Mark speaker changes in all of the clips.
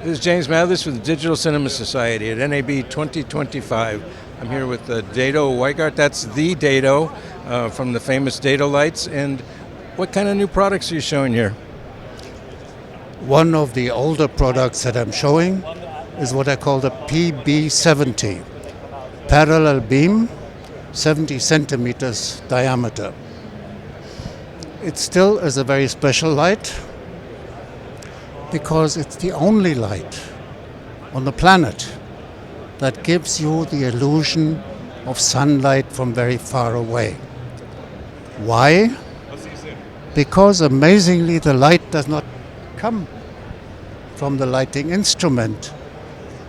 Speaker 1: This is James Mathis with the Digital Cinema Society at NAB 2025. I'm here with Dedo Weigert. That's the Dedo from the famous Dedolights. And what kind of new products are you showing here?
Speaker 2: One of the older products that I'm showing is what I call the PB70, parallel beam, 70 centimeters diameter. It still is a very special light because it's the only light on the planet that gives you the illusion of sunlight from very far away. Why? Because amazingly the light does not come from the lighting instrument,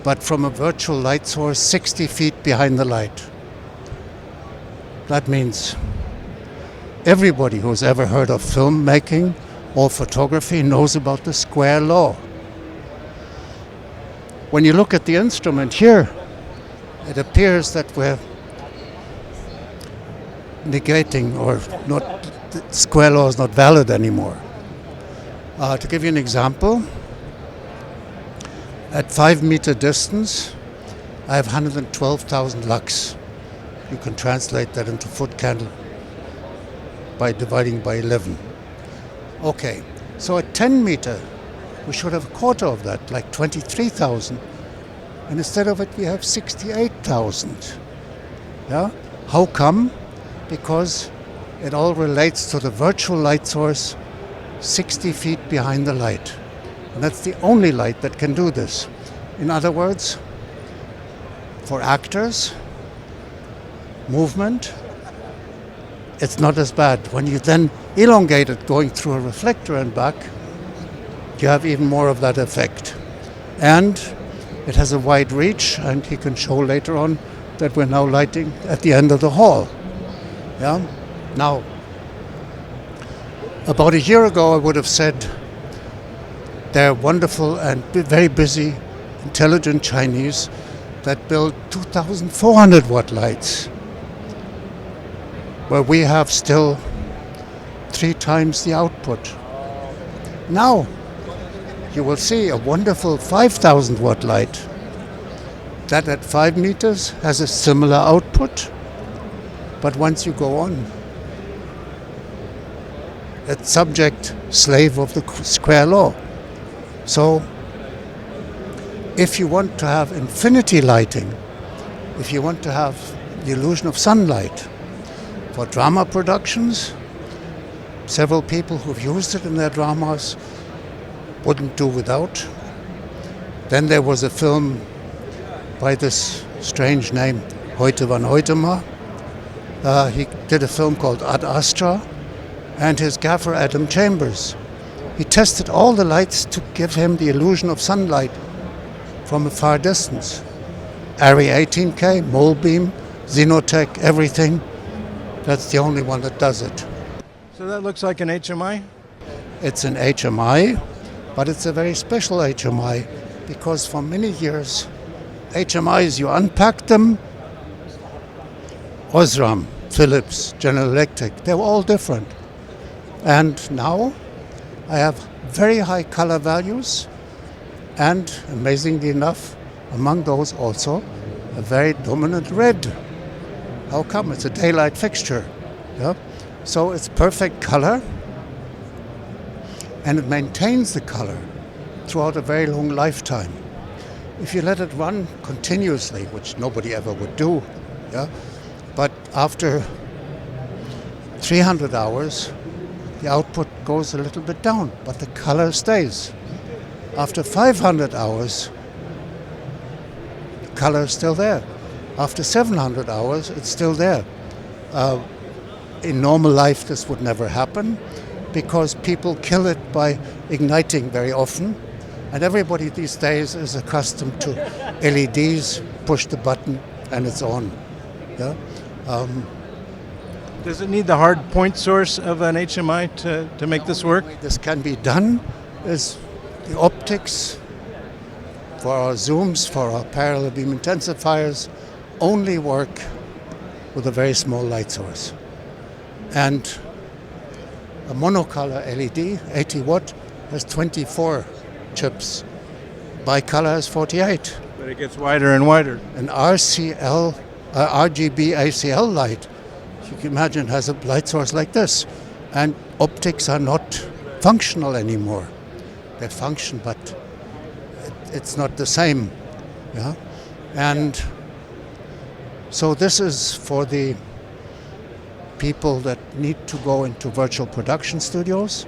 Speaker 2: but from a virtual light source 60 feet behind the light. That means everybody who's ever heard of filmmaking or photography knows about the square law. When you look at the instrument here, it appears that we're negating or not, the square law is not valid anymore. To give you an example, at 5 meter distance, I have 112,000 lux. You can translate that into foot candle by dividing by 11. Okay, so at 10 meter, we should have a quarter of that, like 23,000. And instead of it, we have 68,000. Yeah? How come? Because it all relates to the virtual light source 60 feet behind the light. And that's the only light that can do this. In other words, for actors, movement, it's not as bad. When you then elongate it going through a reflector and back, you have even more of that effect. And it has a wide reach, and he can show later on that we're now lighting at the end of the hall. Yeah? Now, about a year ago, I would have said they're wonderful and very busy, intelligent Chinese that build 2,400 watt lights, where we have still 3 times the output. Now, you will see a wonderful 5,000 watt light that at 5 meters has a similar output, but once you go on, it's subject, slave of the square law. So, if you want to have infinity lighting, if you want to have the illusion of sunlight, for drama productions, several people who've used it in their dramas wouldn't do without. Then there was a film by this strange name, Heute van Hoytema. He did a film called Ad Astra, and his gaffer Adam Chambers. He tested all the lights to give him the illusion of sunlight from a far distance. Arri 18K, mole beam, Xenotech, everything. That's the only one that does it.
Speaker 1: So that looks like an HMI?
Speaker 2: It's an HMI, but it's a very special HMI because for many years, HMIs, you unpack them, Osram, Philips, General Electric, they were all different. And now I have very high color values and, amazingly enough, among those also, a very dominant red. How come? It's a daylight fixture. Yeah? So it's perfect color, and it maintains the color throughout a very long lifetime. If you let it run continuously, which nobody ever would do, yeah? But after 300 hours, the output goes a little bit down, but the color stays. After 500 hours, the color is still there. After 700 hours, it's still there. In normal life, this would never happen because people kill it by igniting very often. And everybody these days is accustomed to LEDs, push the button, and it's on. Yeah?
Speaker 1: Does it need the hard point source of an HMI to make this work?
Speaker 2: This can be done is the optics for our zooms, for our parallel beam intensifiers, only work with a very small light source. And a monocolor LED, 80 watt, has 24 chips. bicolor has 48.
Speaker 1: But it gets wider and wider.
Speaker 2: An RGB ACL light, you can imagine, has a light source like this. And optics are not functional anymore. They function, but it's not the same. Yeah? And so this is for the people that need to go into virtual production studios,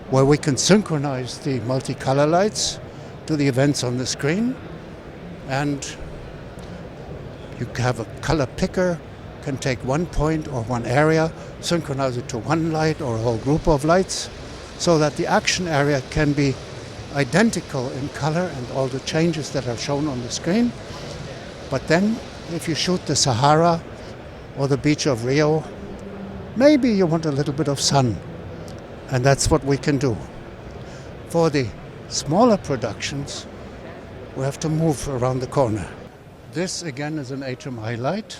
Speaker 2: where we can synchronize the multicolor lights to the events on the screen. And you have a color picker, can take one point or one area, synchronize it to one light or a whole group of lights, so that the action area can be identical in color and all the changes that are shown on the screen. But then, if you shoot the Sahara or the beach of Rio, maybe you want a little bit of sun, and that's what we can do. For the smaller productions, we have to move around the corner. This again is an HMI light,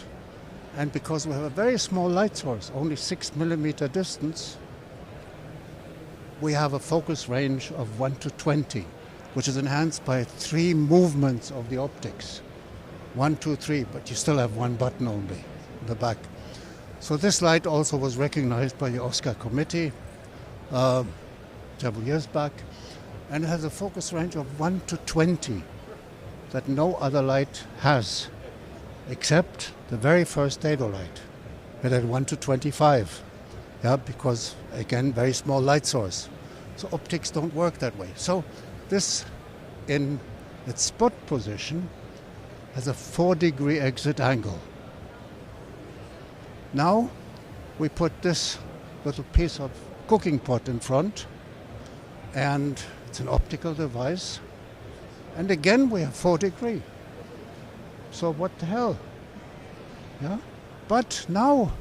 Speaker 2: and because we have a very small light source, only 6 millimeter distance, we have a focus range of 1 to 20, which is enhanced by 3 movements of the optics. 1, 2, 3, but you still have one button only in the back. So this light also was recognized by the Oscar committee several years back, and it has a focus range of 1 to 20 that no other light has, except the very first Dedolight. It had 1 to 25, because again, very small light source. So optics don't work that way. So this, in its spot position, has a 4-degree exit angle. Now we put this little piece of cooking pot in front, and it's an optical device, and again we have 4 degree. So what the hell? Yeah? But now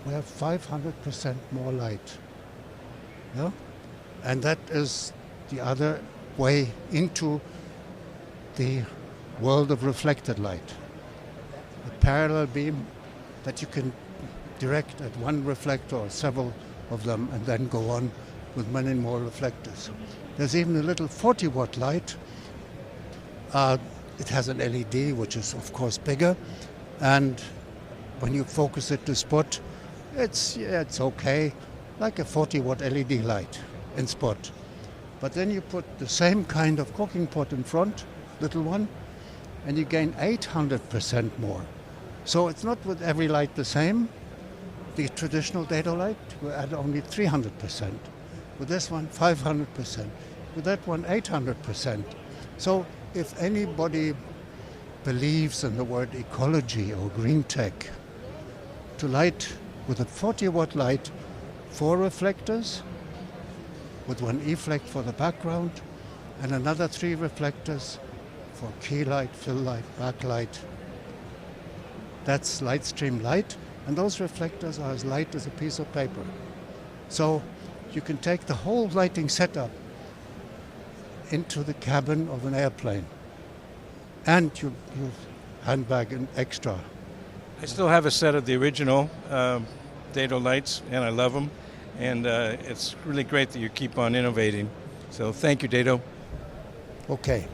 Speaker 2: we have 500% more light. Yeah? And that is the other way into the world of reflected light. A parallel beam that you can direct at one reflector or several of them, and then go on with many more reflectors. There's even a little 40-watt light. It has an LED, which is of course bigger, and when you focus it to spot, it's okay, like a 40-watt LED light in spot. But then you put the same kind of cooking pot in front, little one, and you gain 800% more. So it's not with every light the same. The traditional Dedolight will add only 300%. With this one, 500%. With that one, 800%. So if anybody believes in the word ecology or green tech, to light with a 40-watt light, 4 reflectors, with one E-flect for the background, and another 3 reflectors for key light, fill light, backlight. That's light stream light, and those reflectors are as light as a piece of paper. So you can take the whole lighting setup into the cabin of an airplane, and you handbag an extra.
Speaker 1: I still have a set of the original Dedo lights, and I love them. And it's really great that you keep on innovating. So thank you, Dedo.
Speaker 2: Okay.